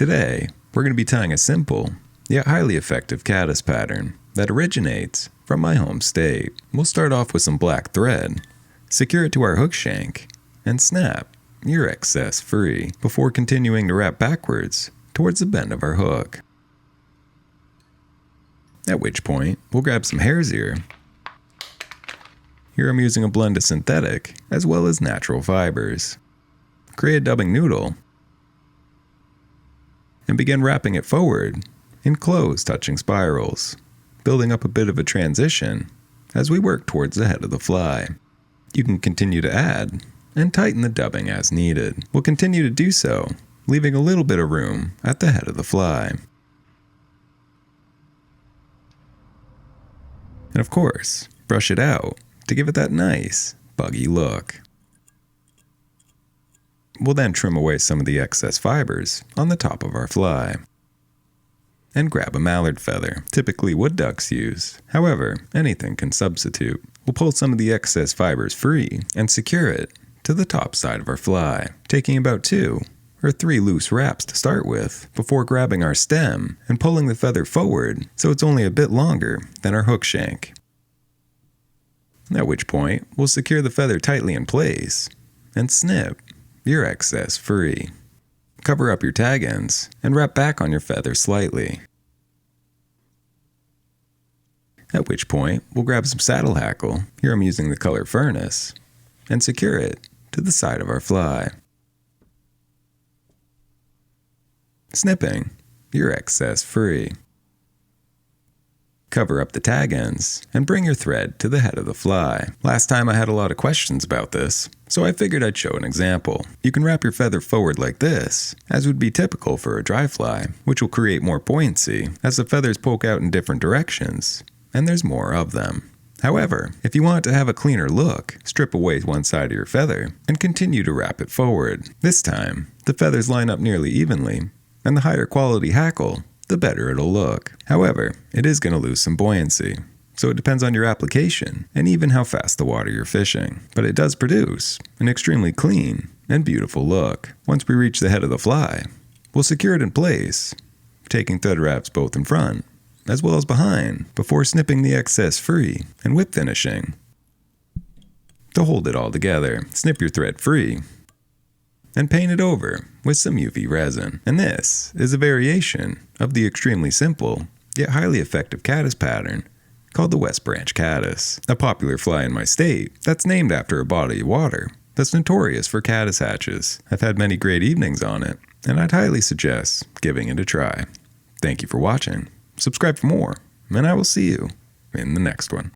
Today, we're going to be tying a simple, yet highly effective caddis pattern that originates from my home state. We'll start off with some black thread, secure it to our hook shank, and snap your excess free before continuing to wrap backwards towards the bend of our hook. At which point, we'll grab some hare's ear. Here I'm using a blend of synthetic as well as natural fibers. Create a dubbing noodle and begin wrapping it forward in close touching spirals, building up a bit of a transition as we work towards the head of the fly. You can continue to add and tighten the dubbing as needed. We'll continue to do so, leaving a little bit of room at the head of the fly. And of course, brush it out to give it that nice, buggy look. We'll then trim away some of the excess fibers on the top of our fly. And grab a mallard feather, typically wood ducks use. However, anything can substitute. We'll pull some of the excess fibers free and secure it to the top side of our fly, taking about 2 or 3 loose wraps to start with before grabbing our stem and pulling the feather forward so it's only a bit longer than our hook shank. At which point, we'll secure the feather tightly in place and snip your excess free. Cover up your tag ends and wrap back on your feather slightly. At which point, we'll grab some saddle hackle, here I'm using the color furnace, and secure it to the side of our fly. Snipping your excess free. Cover up the tag ends and bring your thread to the head of the fly. Last time I had a lot of questions about this, so I figured I'd show an example. You can wrap your feather forward like this, as would be typical for a dry fly, which will create more buoyancy as the feathers poke out in different directions, and there's more of them. However, if you want it to have a cleaner look, strip away one side of your feather and continue to wrap it forward. This time, the feathers line up nearly evenly, and the higher quality hackle, the better it'll look. However, it is going to lose some buoyancy, so it depends on your application and even how fast the water you're fishing. But it does produce an extremely clean and beautiful look. Once we reach the head of the fly, we'll secure it in place, taking thread wraps both in front as well as behind before snipping the excess free and whip finishing. To hold it all together, snip your thread free and paint it over with some UV resin. And this is a variation of the extremely simple yet highly effective caddis pattern called the West Branch Caddis, a popular fly in my state that's named after a body of water that's notorious for caddis hatches. I've had many great evenings on it, and I'd highly suggest giving it a try. Thank you for watching, subscribe for more, and I will see you in the next one.